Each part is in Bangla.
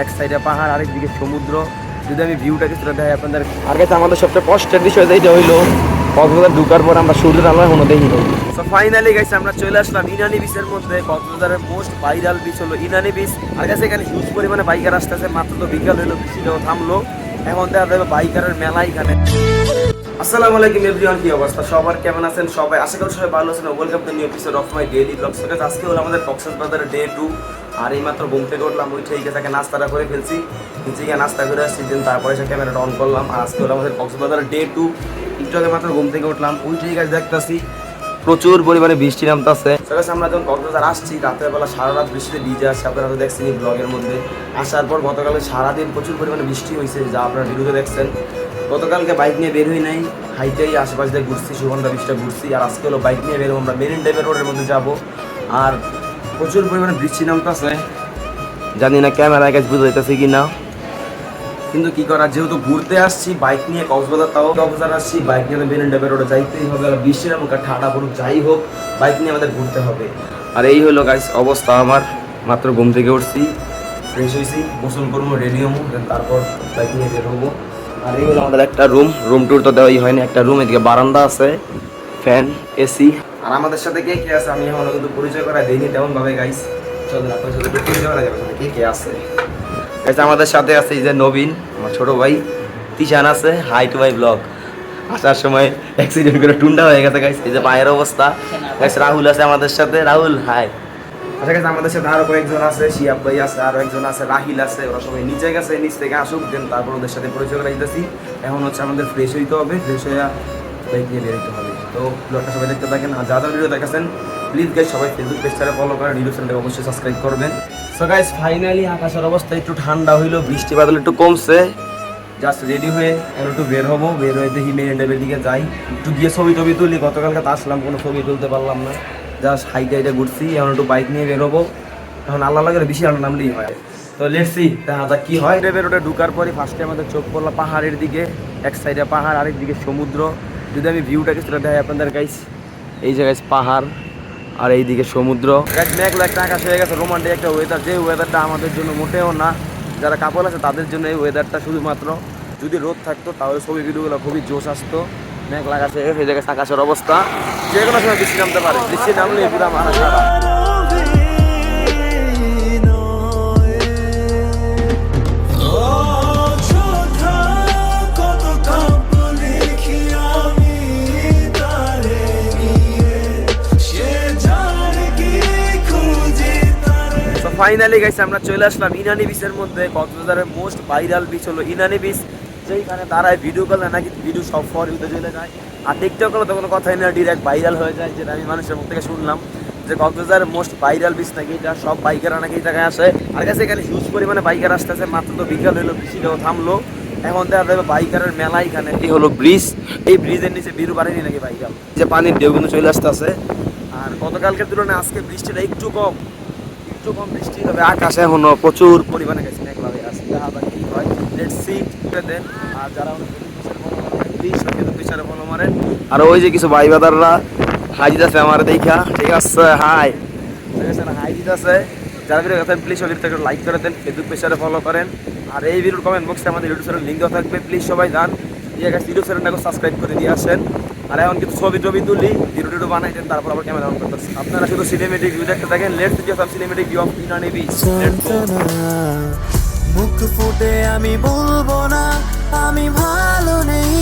এক সাইডে পাহাড়, আরেকদিকে সমুদ্র। যদি আমি ভিউটা কিছুটা দেখাই আপনাদের, আর কাছে আমাদের সবচেয়ে কষ্টের বিষয় যেটা হইলো কক্সবাজার ঢুকার পর আমরা সূর্যের আলো এখনো দেখি নাই। সো ফাইনালি গাইস আমরা চলে আসলাম ইনানি বিচের মধ্যে। কক্সবাজারের মোস্ট ভাইরাল বিচ হলো ইনানি বিচ। আর কাছে এখানে হিউজ পরিমাণে বাইকার আসতেছে। মাত্র তো বিকাল হইলো, বৃষ্টিটাও থামলো, এখন দেখা যাবে বাইকারের মেলা এখানে। আসসালামু আলাইকুম এভরিওয়ান, কি অবস্থা সবার, কেমন আছেন সবাই? আশা করি সবাই ভালো আছেন। Welcome to new episode of my daily blogs. আজকে হলো আমাদের কক্সবাজারের ডে 2। আর এই মাত্র ঘুম থেকে উঠলাম, উঠে গেছে নাস্তাটা করে ফেলছি, নিচে গিয়ে নাস্তা করে আসছি, দিন তারপরে এসে ক্যামেরাটা অন করলাম। আর আজকে হলো আমাদের কক্সবাজারের ডে 2। একটু আগে মাত্র ঘুম থেকে উঠলাম, উঠে গেছে দেখতেছি প্রচুর পরিমাণে বৃষ্টি নামতেছে। আমরা যখন কক্সবাজার আসছি রাতের বেলা সারা রাত বৃষ্টিতে ভিজে আসছে, আপনারা তো দেখছেন এই ব্লগের মধ্যে। আসার পর গতকালে সারাদিন প্রচুর পরিমাণে বৃষ্টি হয়েছে, যা আপনারা ভিডিওতে দেখছেন। গতকালকে বাইক নিয়ে বের হই নাই, হাইটেই আশেপাশ দিয়ে ঘুরছি, সুগন্ধা বৃষ্টিটা ঘুরছি। আর আজকে হলো বাইক নিয়ে বেরোবো, আমরা মেরিন ড্রাইভের রোডের মধ্যে যাব। আর প্রচুর পরিমাণে বৃষ্টি নামতেছে, জানি না ক্যামেরায় কাছে বুঝে যাইতেছে কি না, কিন্তু কি করার, যেহেতু ঘুরতে আসছি বাইক নিয়ে কক্সবাজার, তাও কক্সবাজার আসছি বাইক নিয়ে মেরিন ড্রাইভের রোডে যাইতেই হবে। আর বৃষ্টির এমন ঠান্ডা পড়ুক যাই হোক, বাইক নিয়ে আমাদের ঘুরতে হবে। আর এই হলো গাইস অবস্থা আমার। মাত্র ঘুম থেকে উঠছি, ফ্রেশ হয়েছি, গোসল করবো, রেডি হবো, তারপর বাইক নিয়ে বের হবো। আর এই হলো আমাদের একটা রুম ট্যুর তো দেওয়াই হয়নি। একটা রুম, এদিকে বারান্দা আছে, ফ্যান, এসি। আর আমাদের সাথে কে কে আছে আমি এখনো কিন্তু পরিচয় করা দিইনি তেমন ভাবে গাইস। চলুন আপনার সাথে পরিচয় করা যাবে, কে কে আছে। আমাদের সাথে আছে এই যে নবীন, আমার ছোট ভাই। তিশান আছে, হাই টু ভাই ব্লগ। আসার সময় অ্যাক্সিডেন্ট করে টুন্ডা হয়ে গেছে গাইস, এই যে পায়ের অবস্থা। গাইস রাহুল আছে আমাদের সাথে, রাহুল হাই। আচ্ছা গাইস আমাদের সাথে আরো কয়েকজন আছে, শিয়াব ভাই আছে, আরো একজন আছে, রাহিল আছে। ওরা সবাই নিচে গেছে, নিচ থেকে আসুক, দেন তারপর ওদের সাথে পরিচয় করা দিতেছি। এখন হচ্ছে আমাদের ফ্রেশ হইতে হবে, ফ্রেশ হয়ে বাইক নিয়ে বেরোতে হবে। তো ব্লগটা সবাই দেখতে থাকেন। আর যারা ভিডিও দেখেছেন প্লিজ গাইস সবাই ফেসবুক পেজটারে ফলো করেন, ইউটিউব চ্যানেলটাকে অবশ্যই সাবস্ক্রাইব করবেন। সো গাইস ফাইনালি আকাশের অবস্থা একটু ঠান্ডা হইলো, বৃষ্টি বাদল একটু কমছে। জাস্ট রেডি হয়ে একটু বের হবো, বের হয়ে দেখি মেরিন ড্রাইভের দিকে যাই, একটু গিয়ে ছবি টবি তুলি। গতকালকে তো আসলাম, কোনো ছবি তুলতে পারলাম না, জাস্ট হাইটে হাইটে ঘুরছি। এখন একটু বাইক নিয়ে বের হবো, এখন আল্লাহ লাগে বেশি ঠান্ডা নামলেই হয়। তো লেটস সি দেখা যাক কি হয়। ড্রাইভের রোডে ঢুকার পরে ফার্স্টে আমাদের চোখ পড়লো পাহাড়ের দিকে। এক সাইডে পাহাড়, আরেকদিকে সমুদ্র। যদি আমি ভিউটা কিছুটা দেখাই আপনাদের গাইস, এই যে গাইস পাহাড় আর এইদিকে সমুদ্র। মেঘলা একটা আকাশ হয়ে গেছে, রোমান্টিক একটা ওয়েদার। যে ওয়েদারটা আমাদের জন্য মোটেও না, যারা কাপল আছে তাদের জন্য এই ওয়েদারটা শুধুমাত্র। যদি রোদ থাকতো তাহলে ছবি ভিডিওগুলো খুবই জোশ আসতো। মেঘলা আকাশে এই জায়গায় আকাশের অবস্থা, যে কোনো সময় বৃষ্টি নামতে পারে, বৃষ্টি নামলে পুরো মারা সারা। ফাইনালি গাইস আমরা চলে আসলাম ইনানি বিচের মধ্যে। কক্সবাজারের মোস্ট ভাইরাল বিচ হলো ইনানি বিচ, যেখানে দাঁড়ায় ভিডিও করলে নাকি ভিডিও সব ফর ইউতে চলে যায়। আর টিকটক করলে তো কোনো কথাই না, ডিরেক্ট ভাইরাল হয়ে যায়। যেটা আমি মানুষের মুখ থেকে শুনলাম যে কক্সবাজারের মোস্ট ভাইরাল বিচ নাকি এটা, সব বাইকাররা নাকি এই জায়গায় আসে। আর কাছে এখানে হিউজ পরিমাণে বাইকার আসতেছে। মাত্র তো বিকাল হইলো, বৃষ্টিটাও থামলো, এখন দেখা যাবে বাইকারের মেলা এখানে। এই হলো ব্রিজ, এই ব্রিজের নিচে বিরু বাড়েনি নাকি বাইকার, যে পানির ঢেউ কিন্তু চলে আসতেছে। আর গতকালকের তুলনায় আজকে বৃষ্টিটা একটু কম বৃষ্টি হবে। আকাশে এখনো প্রচুর পরিমাণে গেছে, মেঘলা হয়ে আসছে, দেখা যাক কি হয়। লেটস সি দেন। আর যারা পিছনে ফলো মারেন। আর ওই যে কিছু ভাই বাদাররা হাই দিতেছে আমার দেখা, ঠিক আছে হাই, ঠিক আছে না, হাই দিতেছে। যারা ভিডিও দেখেন প্লিজ ভিডিওটা একটু লাইক করে দেন, ফেসবুক পেজে ফলো করেন। আর এই ভিডিওর কমেন্ট বক্সে আমাদের ইউটিউব চ্যানেল লিঙ্ক দেওয়া থাকবে, প্লিজ সবাই যান, দিয়ে গেছে ইউটিউব চ্যানেলটাকে সাবস্ক্রাইব করে দিয়ে আসেন। আর এখন কিছু ছবি টবি তুলি, ভিডিও বানাই দেন, তারপর আবার ক্যামেরা অন করতেছি। আপনারা শুধু সিনেমেটিক ভিউ দেখতে থাকেন। Let's get some cinematic view of Inani beach. মুখ ফুটে আমি বলবো না আমি ভালো নেই,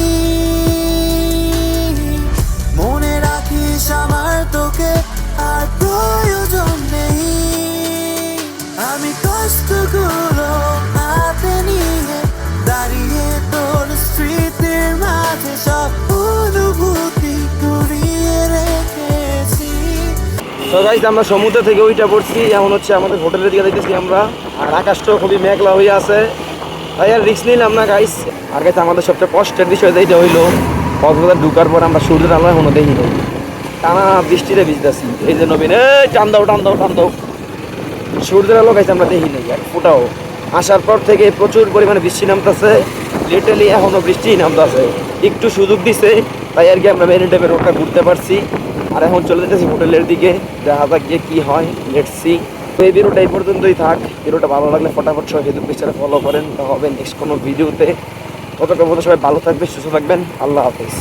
মনে রাখিস আমার তোকে আর প্রয়োজন নেই। আমি কষ্টগুলো হাতে নিয়ে দাঁড়িয়ে তোর স্মৃতির মাঝে সব অনুভূতি কুড়িয়ে রেখেছি। তো গাইস আমরা সমুদ্র থেকে ওইটা পড়ছি, এখন হচ্ছে আমাদের হোটেলের দিকে দেখতেছি আমরা। আর আকাশটাও খুবই মেঘলা হয়ে আছে, তাই আর রিস্ক নিলাম না গাইস। আর গাইস আমাদের সবচেয়ে কষ্টের বিষয় যেটা হইলো কক্সবাজার ঢুকার পর আমরা সূর্যের আলো এখনো দেখি নাই, টানা বৃষ্টিতে ভিজতেছি। এই যে নবীন, টান দাও টান দাও টান দাও, সূর্যের আলো গাইস আমরা দেখি নাই এক ফোটাও। আসার পর থেকে প্রচুর পরিমাণে বৃষ্টি নামতেছে, লিটারলি এখনো বৃষ্টি নামতেছে। একটু সুযোগ দিছে তাই আর কি আমরা মেরিন ড্রাইভের রোডটা ঘুরতে পারছি। আর এখন চলে যেতেছি হোটেলের দিকে, দেখা যাক গিয়ে কি হয়। লেটস সি তো এই ভিডিওটা এই পর্যন্তই থাক। ভিডিওটা ভালো লাগলে ফটাফট সবাই ফেসবুক পেজটা ফলো করেন। তা হবে নেক্সট কোনো ভিডিওতে। ততক্ষণ পর্যন্ত সবাই ভালো থাকবেন, সুস্থ থাকবেন। আল্লাহ হাফেজ।